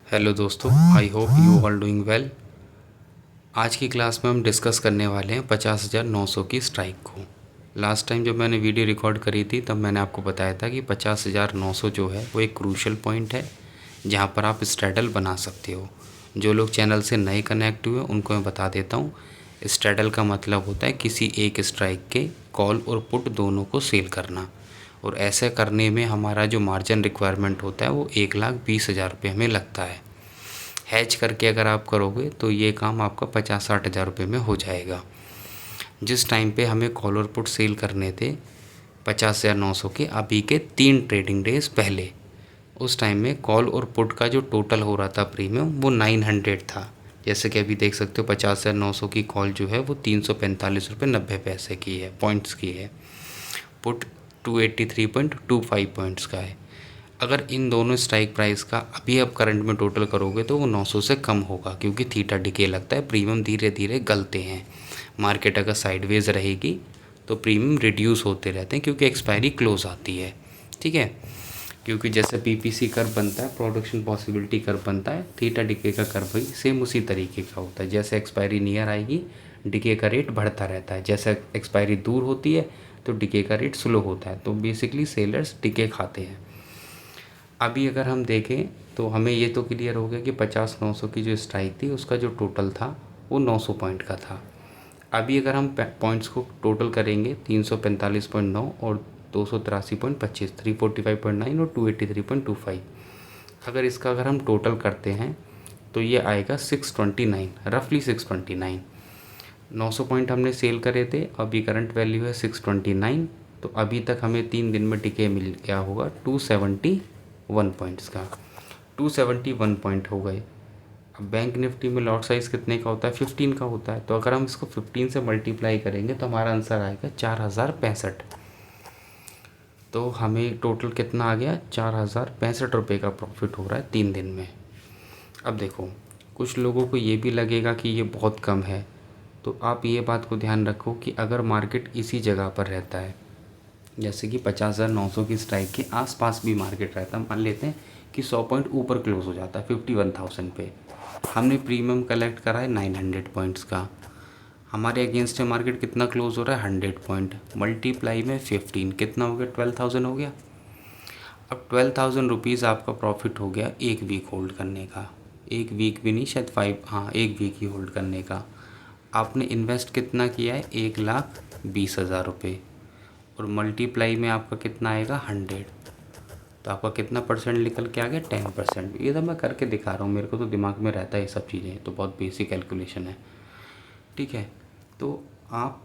Hello दोस्तों, I hope you all doing well. आज की क्लास में हम डिस्कस करने वाले हैं 50,900 की स्ट्राइक को। लास्ट टाइम जब मैंने वीडियो रिकॉर्ड करी थी तब मैंने आपको बताया था कि 50,900 जो है वो एक क्रूशल पॉइंट है जहां पर आप स्ट्रैडल बना सकते हो। जो लोग चैनल से नए कनेक्ट हुए उनको मैं बता देता हूँ। स्ट्रैडल का मतलब होता है किसी एक स्ट्राइक के कॉल और पुट दोनों को सेल करना, और ऐसा करने में हमारा जो मार्जिन रिक्वायरमेंट होता है वो 1,20,000 रुपये हमें लगता है। हैच करके अगर आप करोगे तो ये काम आपका 50-60 हज़ार रुपये में हो जाएगा। जिस टाइम पे हमें कॉल और पुट सेल करने थे 50,900 के, अभी के 3 ट्रेडिंग डेज पहले, उस टाइम में कॉल और पुट का जो टोटल हो रहा था प्रीमियम वो 900 था। जैसे कि अभी देख सकते हो 50,900 की कॉल जो है वो 345 रुपये 90 पैसे की है, पॉइंट्स की है। पुट 283.25 पॉइंट्स का है। अगर इन दोनों स्ट्राइक प्राइस का अभी आप करंट में टोटल करोगे तो वो 900 से कम होगा, क्योंकि थीटा डिके लगता है, प्रीमियम धीरे धीरे गलते हैं। मार्केट अगर साइडवेज रहेगी तो प्रीमियम रिड्यूस होते रहते हैं क्योंकि एक्सपायरी क्लोज आती है। ठीक है, क्योंकि जैसे पीपीसी कर्व बनता है, प्रोडक्शन पॉसिबिलिटी कर्व बनता है, थीटा डिके का कर्व भी सेम उसी तरीके का होता है। जैसे एक्सपायरी नियर आएगी डिके का रेट बढ़ता रहता है, जैसे एक्सपायरी दूर होती है तो डिके का रेट स्लो होता है। तो बेसिकली सेलर्स डिके खाते हैं। अभी अगर हम देखें तो हमें ये तो क्लियर हो गया कि 50,900 की जो स्ट्राइक थी उसका जो टोटल था वो 900 पॉइंट का था। अभी अगर हम पॉइंट्स को टोटल करेंगे 345.9 और 283.25, 345.9 और 283.25, अगर हम टोटल करते हैं तो ये आएगा 629, रफली 629। 900 पॉइंट हमने सेल करे थे, अभी करंट वैल्यू है 629। तो अभी तक हमें 3 दिन में टिके मिल गया होगा 271 पॉइंट्स का। 271 पॉइंट हो गए। अब बैंक निफ्टी में लॉट साइज़ कितने का होता है? 15 का होता है। तो अगर हम इसको 15 से मल्टीप्लाई करेंगे तो हमारा आंसर आएगा 4,065। तो हमें टोटल कितना आ गया? 4,065 रुपये का प्रॉफिट हो रहा है 3 दिन में। अब देखो, कुछ लोगों को ये भी लगेगा कि ये बहुत कम है, तो आप ये बात को ध्यान रखो कि अगर मार्केट इसी जगह पर रहता है, जैसे कि 50,900 की स्ट्राइक के आसपास भी मार्केट रहता है, मान लेते हैं कि 100 पॉइंट ऊपर क्लोज हो जाता है 51,000 पे, हमने प्रीमियम कलेक्ट करा है 900 पॉइंट्स का, हमारे अगेंस्ट में मार्केट कितना क्लोज हो रहा है? 100 पॉइंट मल्टीप्लाई में 15 कितना हो गया? 12,000 हो गया। अब 12,000 रुपीज़ आपका प्रॉफिट हो गया एक वीक होल्ड करने का। एक वीक भी नहीं, शायद 5, हाँ, एक वीक ही होल्ड करने का। आपने इन्वेस्ट कितना किया है? 1,20,000 रुपये, और मल्टीप्लाई में आपका कितना आएगा? 100। तो आपका कितना परसेंट निकल के आ गया? 10%। ये तो मैं करके दिखा रहा हूँ, मेरे को तो दिमाग में रहता है ये सब चीज़ें, तो बहुत बेसिक कैलकुलेशन है। ठीक है, तो आप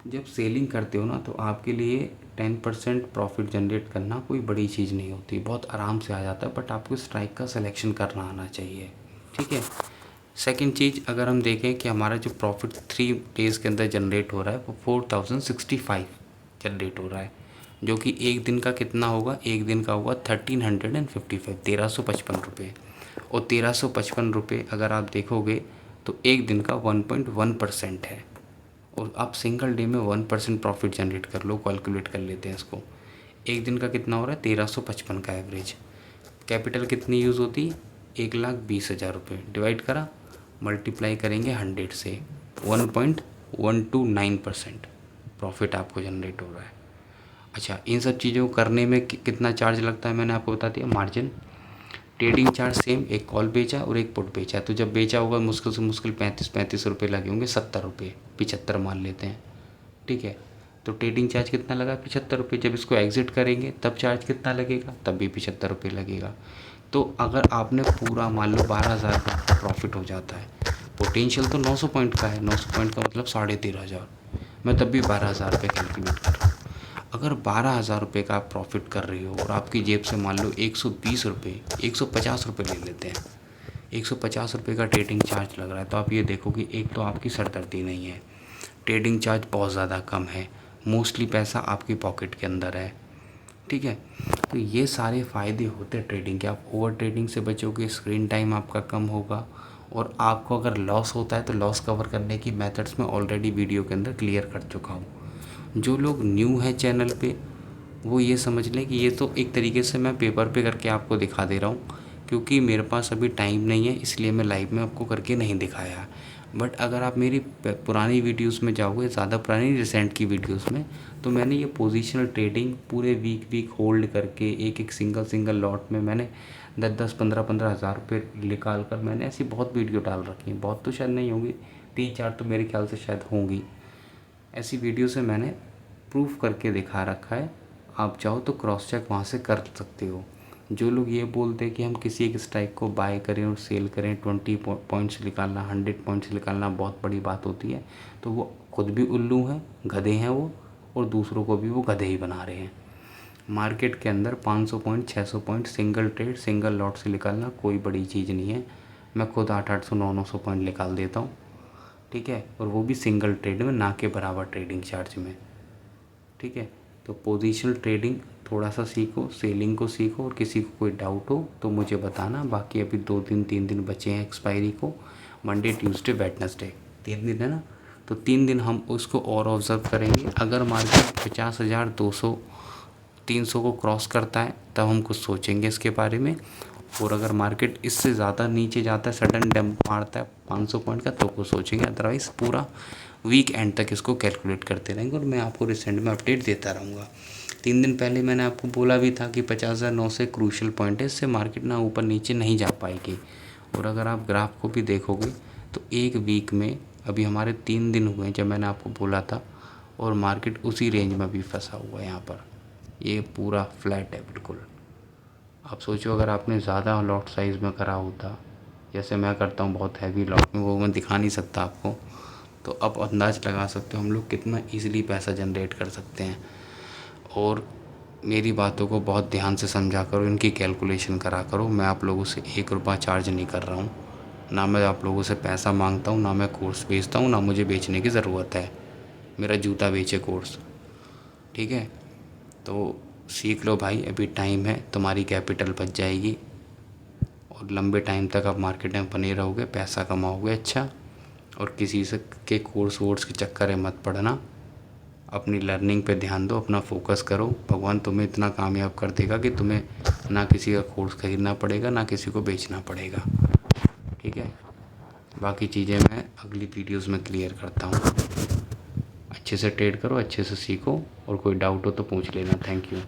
जब सेलिंग करते हो ना तो आपके लिए 10% प्रॉफिट जनरेट करना कोई बड़ी चीज़ नहीं होती, बहुत आराम से आ जाता है, बट आपको स्ट्राइक का सिलेक्शन करना आना चाहिए। ठीक है। सेकंड चीज़, अगर हम देखें कि हमारा जो प्रॉफिट 3 डेज़ के अंदर जनरेट हो रहा है वो 4,065 जनरेट हो रहा है, जो कि एक दिन का कितना होगा? एक दिन का होगा 1,355, 1,355 रुपये। और 1,355 अगर आप देखोगे तो एक दिन का 1.1% है, और आप सिंगल डे में 1% प्रॉफिट जनरेट कर लो, कैलकुलेट कर लेते हैं इसको। एक दिन का कितना हो रहा है? 1,355 का एवरेज। कैपिटल कितनी यूज़ होती? 1,20,000 रुपये, डिवाइड करा, मल्टीप्लाई करेंगे 100 से, 1.129% प्रॉफिट आपको जनरेट हो रहा है। अच्छा, इन सब चीज़ों को करने में कितना चार्ज लगता है मैंने आपको बता दिया। मार्जिन, ट्रेडिंग चार्ज सेम, एक कॉल बेचा और एक पुट बेचा, तो जब बेचा होगा मुश्किल से मुश्किल 35 रुपये लगे होंगे, 70 रुपये, 75 मान लेते हैं। ठीक है, तो ट्रेडिंग चार्ज कितना लगा? 75 रुपये। जब इसको एग्जिट करेंगे तब चार्ज कितना लगेगा? तब भी 75 रुपये लगेगा। तो अगर आपने पूरा मान लो 12,000 का प्रॉफिट हो जाता है, पोटेंशियल तो 900 पॉइंट का है, 900 पॉइंट का मतलब 13,500, मैं तब भी 12,000 रुपये कैलकुलेट कर रहा हूँ। अगर 12,000 रुपये का आप प्रॉफिट कर रहे हो और आपकी जेब से मान लो 120 रुपये, 150 रुपये ले लेते हैं, 150 रुपये का ट्रेडिंग चार्ज लग रहा है, तो आप ये देखो कि एक तो आपकी सरदर्दी नहीं है, ट्रेडिंग चार्ज बहुत ज़्यादा कम है, मोस्टली पैसा आपकी पॉकेट के अंदर है। ठीक है, तो ये सारे फ़ायदे होते हैं ट्रेडिंग के। आप ओवर ट्रेडिंग से बचोगे, स्क्रीन टाइम आपका कम होगा, और आपको अगर लॉस होता है तो लॉस कवर करने की मेथड्स मैं ऑलरेडी वीडियो के अंदर क्लियर कर चुका हूँ। जो लोग न्यू हैं चैनल पे वो ये समझ लें कि ये तो एक तरीके से मैं पेपर पे करके आपको दिखा दे रहा हूँ क्योंकि मेरे पास अभी टाइम नहीं है, इसलिए मैं लाइव में आपको करके नहीं दिखाया। बट अगर आप मेरी पुरानी वीडियोस में जाओगे, ज़्यादा पुरानी रिसेंट की वीडियोस में, तो मैंने ये पोजीशनल ट्रेडिंग पूरे वीक होल्ड करके एक एक सिंगल लॉट में मैंने 10-10 15-15 हज़ार रुपये निकाल कर मैंने ऐसी बहुत वीडियो डाल रखी हैं। बहुत तो शायद नहीं होंगी, 3-4 तो मेरे ख्याल से शायद होंगी। ऐसी वीडियो से मैंने प्रूफ करके दिखा रखा है। आप चाहो तो क्रॉस चेक वहाँ से कर सकते हो। जो लोग ये बोलते हैं कि हम किसी एक स्ट्राइक को बाय करें और सेल करें, 20 पॉइंट्स निकालना, 100 पॉइंट्स निकालना बहुत बड़ी बात होती है, तो वो खुद भी उल्लू हैं, गधे हैं वो, और दूसरों को भी वो गधे ही बना रहे हैं। मार्केट के अंदर 500 point 600 point single trade single lot से निकालना कोई बड़ी चीज़ नहीं है। मैं खुद 800 900 पॉइंट निकाल देता हूँ, ठीक है, और वो भी सिंगल ट्रेड में, ना के बराबर ट्रेडिंग चार्ज में, ठीक है। तो पोजीशनल ट्रेडिंग थोड़ा सा सीखो, सेलिंग को सीखो, और किसी को कोई डाउट हो तो मुझे बताना। बाकी अभी 2 दिन 3 दिन बचे हैं एक्सपायरी को, मंडे ट्यूसडे वेडनेसडे 3 दिन है ना, तो 3 दिन हम उसको और ऑब्ज़र्व करेंगे। अगर मार्केट 50,200 300 को क्रॉस करता है तब हम कुछ सोचेंगे इसके बारे में, और अगर मार्केट इससे ज़्यादा नीचे जाता है, सडन डंप मारता है 500 पॉइंट का, तो कुछ सोचेंगे। अदरवाइज़ पूरा वीक एंड तक इसको कैलकुलेट करते रहेंगे, और मैं आपको रिसेंट में अपडेट देता रहूँगा। 3 दिन पहले मैंने आपको बोला भी था कि 50,900 क्रूशल पॉइंट है, इससे मार्केट ना ऊपर नीचे नहीं जा पाएगी। और अगर आप ग्राफ को भी देखोगे तो एक वीक में अभी हमारे 3 दिन हुए हैं जब मैंने आपको बोला था, और मार्केट उसी रेंज में भी फंसा हुआ है। यहाँ पर ये पूरा फ्लैट है बिल्कुल। आप सोचो अगर आपने ज़्यादा लॉट साइज़ में करा होता, जैसे मैं करता हूँ बहुत हैवी लॉट में, वो मैं दिखा नहीं सकता आपको, तो आप अंदाज़ लगा सकते हो हम लोग कितना इजीली पैसा जनरेट कर सकते हैं। और मेरी बातों को बहुत ध्यान से समझा करो, इनकी कैलकुलेशन करा करो। मैं आप लोगों से 1 रुपया चार्ज नहीं कर रहा हूँ, ना मैं आप लोगों से पैसा मांगता हूँ, ना मैं कोर्स बेचता हूँ, ना मुझे बेचने की ज़रूरत है। मेरा जूता बेचे कोर्स, ठीक है। तो सीख लो भाई, अभी टाइम है, तुम्हारी कैपिटल बच जाएगी, और लंबे टाइम तक आप मार्केट में बने रहोगे, पैसा कमाओगे अच्छा। और किसी से के कोर्स वोर्स के चक्कर में मत पड़ना, अपनी लर्निंग पे ध्यान दो, अपना फोकस करो। भगवान तुम्हें इतना कामयाब कर देगा कि तुम्हें ना किसी का कोर्स खरीदना पड़ेगा, ना किसी को बेचना पड़ेगा, ठीक है। बाकी चीज़ें मैं अगली वीडियोस में क्लियर करता हूँ। अच्छे से ट्रेड करो, अच्छे से सीखो, और कोई डाउट हो तो पूछ लेना। Thank you.